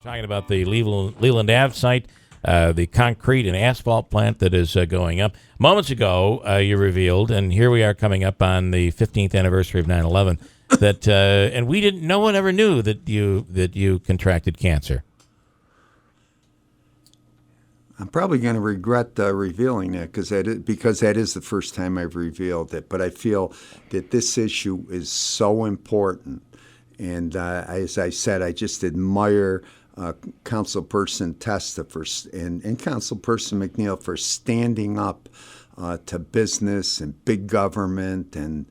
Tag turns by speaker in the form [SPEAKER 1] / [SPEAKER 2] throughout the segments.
[SPEAKER 1] Talking about the Leland Ave site, the concrete and asphalt plant that is going up. Moments ago, you revealed, and here we are coming up on the 15th anniversary of 9/11, that and we didn't. No one ever knew that you contracted cancer.
[SPEAKER 2] I'm probably going to regret revealing that because that is the first time I've revealed it. But I feel that this issue is so important, and as I said, I just admire Councilperson Testa and Councilperson McNeil for standing up to business and big government and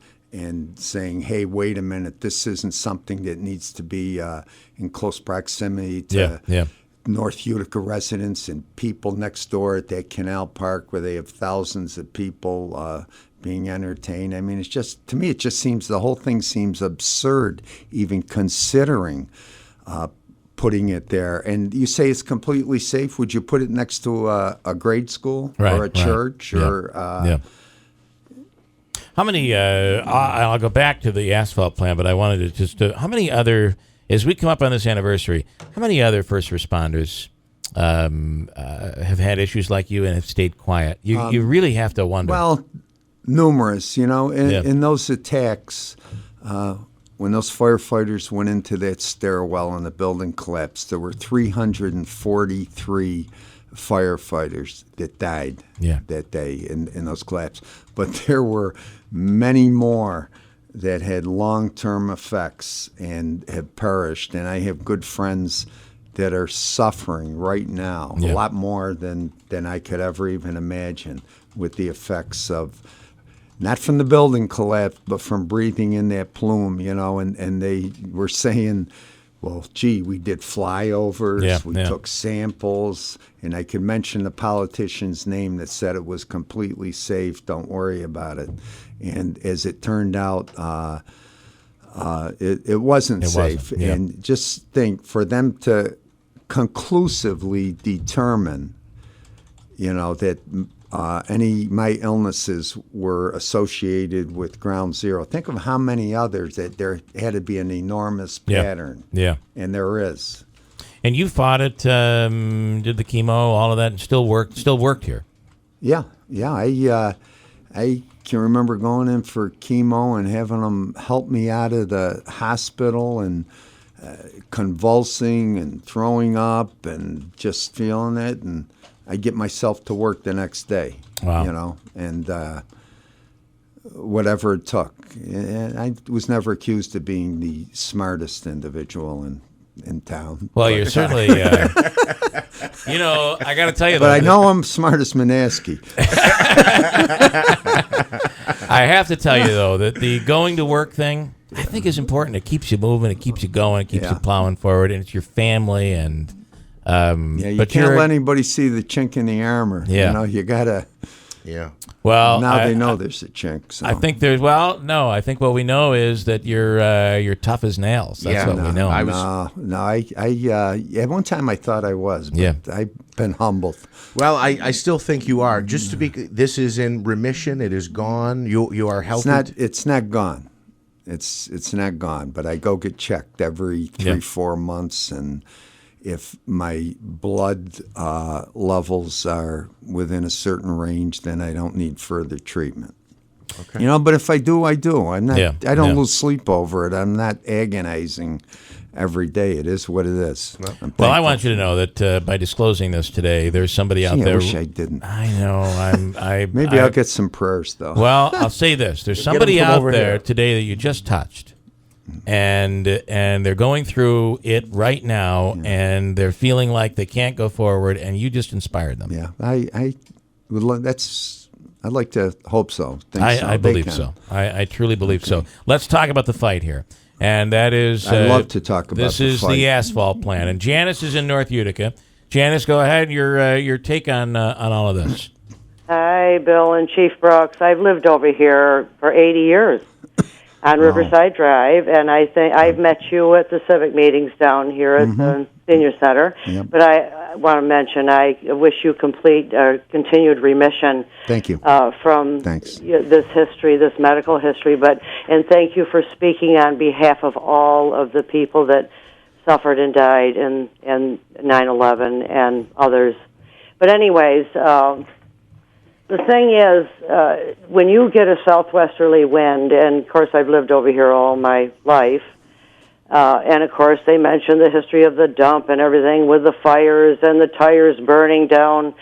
[SPEAKER 2] saying, hey, wait a minute, this isn't something that needs to be in close proximity to North Utica residents and people next door at that canal park where they have thousands of people being entertained. I mean, to me, it just seems, the whole thing seems absurd, even considering putting it there. And you say it's completely safe. Would you put it next to a grade school or a church? Or
[SPEAKER 1] How many, I'll go back to the asphalt plant, but I wanted to just, how many other, as we come up on this anniversary, how many other first responders have had issues like you and have stayed quiet? You really have to wonder.
[SPEAKER 2] Well, numerous, in those attacks, when those firefighters went into that stairwell and the building collapsed, there were 343 firefighters that died that day in those collapses. But there were many more that had long-term effects and have perished. And I have good friends that are suffering right now, a lot more than I could ever even imagine, with the effects of, not from the building collapse, but from breathing in that plume, and they were saying, well, gee, we did flyovers, we took samples, and I could mention the politician's name that said it was completely safe, don't worry about it. And as it turned out, it wasn't safe. And just think, for them to conclusively determine, that my illnesses were associated with ground zero. Think of how many others that there had to be an enormous pattern. Yeah. And there is.
[SPEAKER 1] And you fought it, did the chemo, all of that, and still worked here.
[SPEAKER 2] Yeah. I can remember going in for chemo and having them help me out of the hospital and convulsing and throwing up and just feeling it, and I get myself to work the next day. Wow. And whatever it took. And I was never accused of being the smartest individual in town.
[SPEAKER 1] Well, you're certainly, I got to tell you,
[SPEAKER 2] but I know I'm smart as Manaski.
[SPEAKER 1] I have to tell you, though, that the going to work thing, I think, is important. It keeps you moving, it keeps you going, it keeps you plowing forward, and it's your family. And
[SPEAKER 2] you can't let anybody see the chink in the armor. You gotta.
[SPEAKER 3] Yeah.
[SPEAKER 1] Well,
[SPEAKER 2] now they know there's a chink. So.
[SPEAKER 1] I think there's. Well, no. I think what we know is that you're tough as nails. That's what we know.
[SPEAKER 2] At one time I thought I was, but I've been humbled.
[SPEAKER 3] Well, I still think you are. Just to be, this is in remission. It is gone. You are healthy.
[SPEAKER 2] It's not gone. It's not gone. But I go get checked every 3-4 months, and if my blood levels are within a certain range, then I don't need further treatment. Okay. But if I do, I do. I'm not. I don't lose sleep over it. I'm not agonizing every day. It is what it is.
[SPEAKER 1] Well, I want you to know that by disclosing this today, there's somebody out there.
[SPEAKER 2] I wish I didn't.
[SPEAKER 1] I know.
[SPEAKER 2] Maybe I'll get some prayers, though.
[SPEAKER 1] Well, I'll say this: there's somebody out there today that you just touched. And they're going through it right now, and they're feeling like they can't go forward, and you just inspired them.
[SPEAKER 2] Yeah, I'd like to hope so.
[SPEAKER 1] I believe so. I truly believe so. Let's talk about the fight here, and that is.
[SPEAKER 2] I'd love to talk about
[SPEAKER 1] this. Is the asphalt plant, and Janice is in North Utica. Janice, go ahead. Your take on all of this.
[SPEAKER 4] Hi, Bill and Chief Brooks. I've lived over here for 80 years. On Riverside Drive, and I think I've met you at the civic meetings down here at the senior center. Yep. But I want to mention, I wish you continued remission.
[SPEAKER 2] Thank you.
[SPEAKER 4] From this history, this medical history. And thank you for speaking on behalf of all of the people that suffered and died in 9/11 and others. But anyways, the thing is, when you get a southwesterly wind, and of course I've lived over here all my life, and of course they mentioned the history of the dump and everything with the fires and the tires burning down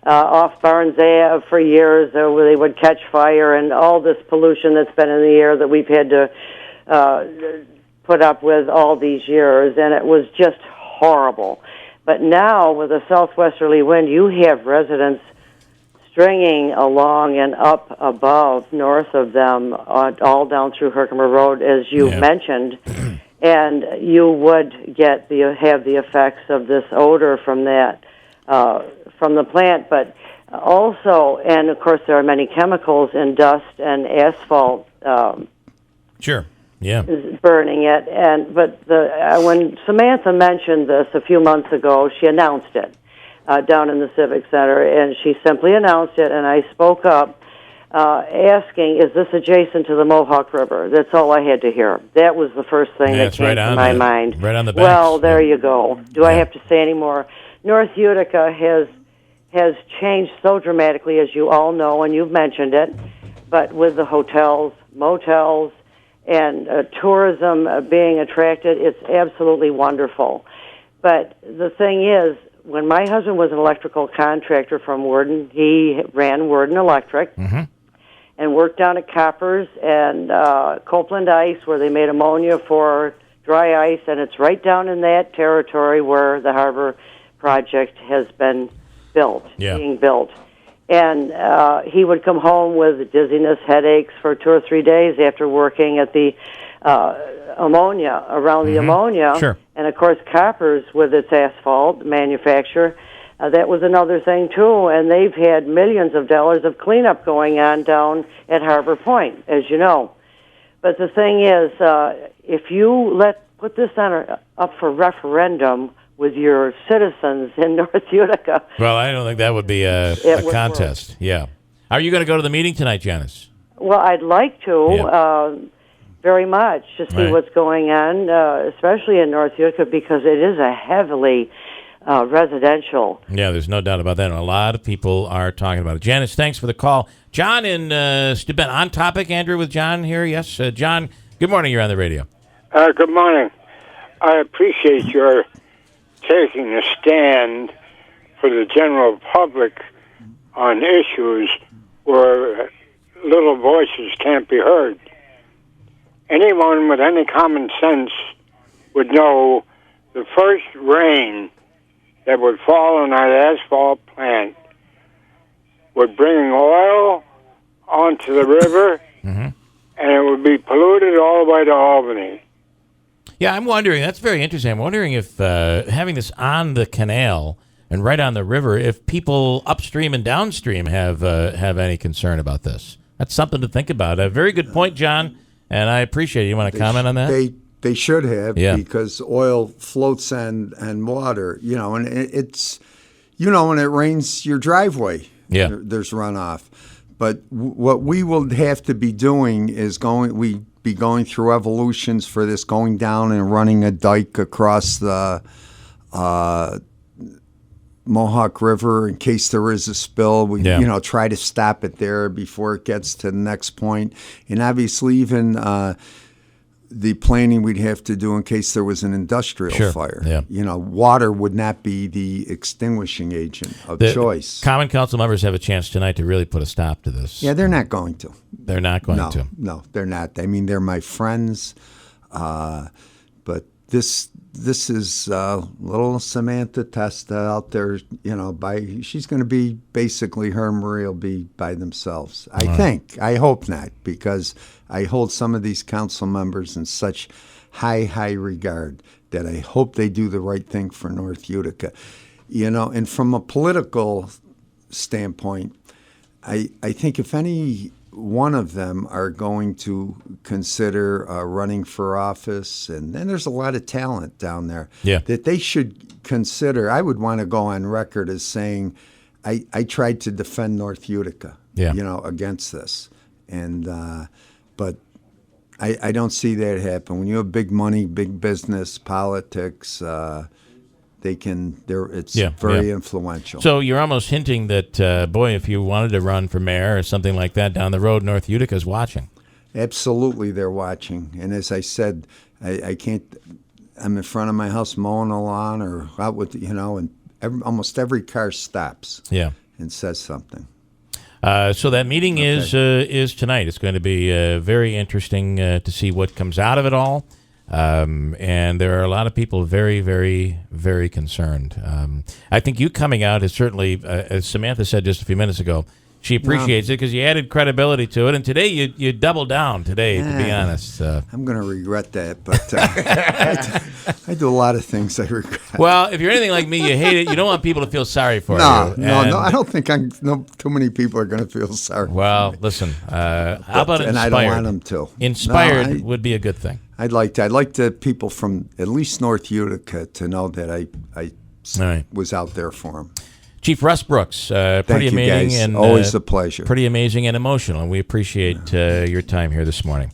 [SPEAKER 4] off Barnes Ave for years, where they would catch fire, and all this pollution that's been in the air that we've had to put up with all these years, and it was just horrible. But now, with a southwesterly wind, you have residents stringing along and up above, north of them, all down through Herkimer Road, as you mentioned, and you would have the effects of this odor from that, from the plant, but also, and of course there are many chemicals in dust and asphalt.
[SPEAKER 1] Sure. Yeah.
[SPEAKER 4] Is burning it, but when Samantha mentioned this a few months ago, she announced it down in the Civic Center, and she simply announced it, and I spoke up asking, is this adjacent to the Mohawk River? That's all I had to hear. That was the first thing that came to my mind.
[SPEAKER 1] Right on the banks.
[SPEAKER 4] Well, there you go. Do I have to say any more? North Utica has changed so dramatically, as you all know, and you've mentioned it, but with the hotels, motels, and tourism being attracted, it's absolutely wonderful. But the thing is, when my husband was an electrical contractor from Worden, he ran Worden Electric and worked down at Coppers and Copeland Ice, where they made ammonia for dry ice, and it's right down in that territory where the harbor project has been being built. And he would come home with dizziness, headaches for 2 or 3 days after working at the ammonia, around the ammonia.
[SPEAKER 1] Sure.
[SPEAKER 4] And, of course, Coppers, with its asphalt manufacture, that was another thing, too. And they've had millions of dollars of cleanup going on down at Harbor Point, as you know. But the thing is, if you put this up for referendum with your citizens in North Utica.
[SPEAKER 1] Well, I don't think that would be a contest. Work. Yeah. Are you going to go to the meeting tonight, Janice?
[SPEAKER 4] Well, I'd like to, very much, to see what's going on, especially in North Utica, because it is a heavily residential. Yeah,
[SPEAKER 1] there's no doubt about that. And a lot of people are talking about it. Janice, thanks for the call. John in Steuben, on topic, Andrew, with John here. Yes, John, good morning. You're on the radio.
[SPEAKER 5] Good morning. I appreciate your taking a stand for the general public on issues where little voices can't be heard. Anyone with any common sense would know the first rain that would fall on that asphalt plant would bring oil onto the river, and it would be polluted all the way to Albany.
[SPEAKER 1] Yeah, I'm wondering, that's very interesting. I'm wondering if having this on the canal and right on the river, if people upstream and downstream have any concern about this. That's something to think about. A very good point, John, and I appreciate it. You want to comment on that?
[SPEAKER 2] They should have, because oil floats on water, and it's, when it rains your driveway, there's runoff. But what we will have to be doing is be going through evolutions for this, going down and running a dike across the Mohawk River in case there is a spill. We try to stop it there before it gets to the next point. And obviously even the planning we'd have to do in case there was an industrial fire. Yeah. Water would not be the extinguishing agent of choice.
[SPEAKER 1] Common Council members have a chance tonight to really put a stop to this.
[SPEAKER 2] Yeah, they're not going to.
[SPEAKER 1] They're not going to.
[SPEAKER 2] No, they're not. I mean, they're my friends, but this is little Samantha Testa out there. She's going to be basically her and Maria will be by themselves. I hope not, because I hold some of these council members in such high regard that I hope they do the right thing for North Utica. And from a political standpoint, I think if any one of them are going to consider running for office, and then there's a lot of talent down there that they should consider. I would want to go on record as saying I tried to defend North Utica, against this, and but I don't see that happen. When you have big money, big business, politics, it's very influential.
[SPEAKER 1] So you're almost hinting that, boy, if you wanted to run for mayor or something like that down the road, North Utica's watching.
[SPEAKER 2] Absolutely, they're watching. And as I said, I can't. I'm in front of my house mowing the lawn or out with, and almost every car stops.
[SPEAKER 1] Yeah.
[SPEAKER 2] And says something.
[SPEAKER 1] So that meeting is tonight. It's going to be very interesting to see what comes out of it all. And there are a lot of people very, very, very concerned. I think you coming out is certainly, as Samantha said just a few minutes ago, she appreciates it because you added credibility to it. And today you doubled down today, to be honest.
[SPEAKER 2] I'm going to regret that, but I do a lot of things I regret.
[SPEAKER 1] Well, if you're anything like me, you hate it. You don't want people to feel sorry for you.
[SPEAKER 2] No, I don't think too many people are going to feel sorry.
[SPEAKER 1] Well, listen, how about inspired?
[SPEAKER 2] And I don't want them to.
[SPEAKER 1] Inspired would be a good thing.
[SPEAKER 2] I'd like the people from at least North Utica to know that I was out there for them.
[SPEAKER 1] Chief Russ Brooks, pretty amazing,
[SPEAKER 2] guys.
[SPEAKER 1] And
[SPEAKER 2] always a pleasure.
[SPEAKER 1] Pretty amazing and emotional, and we appreciate your time here this morning.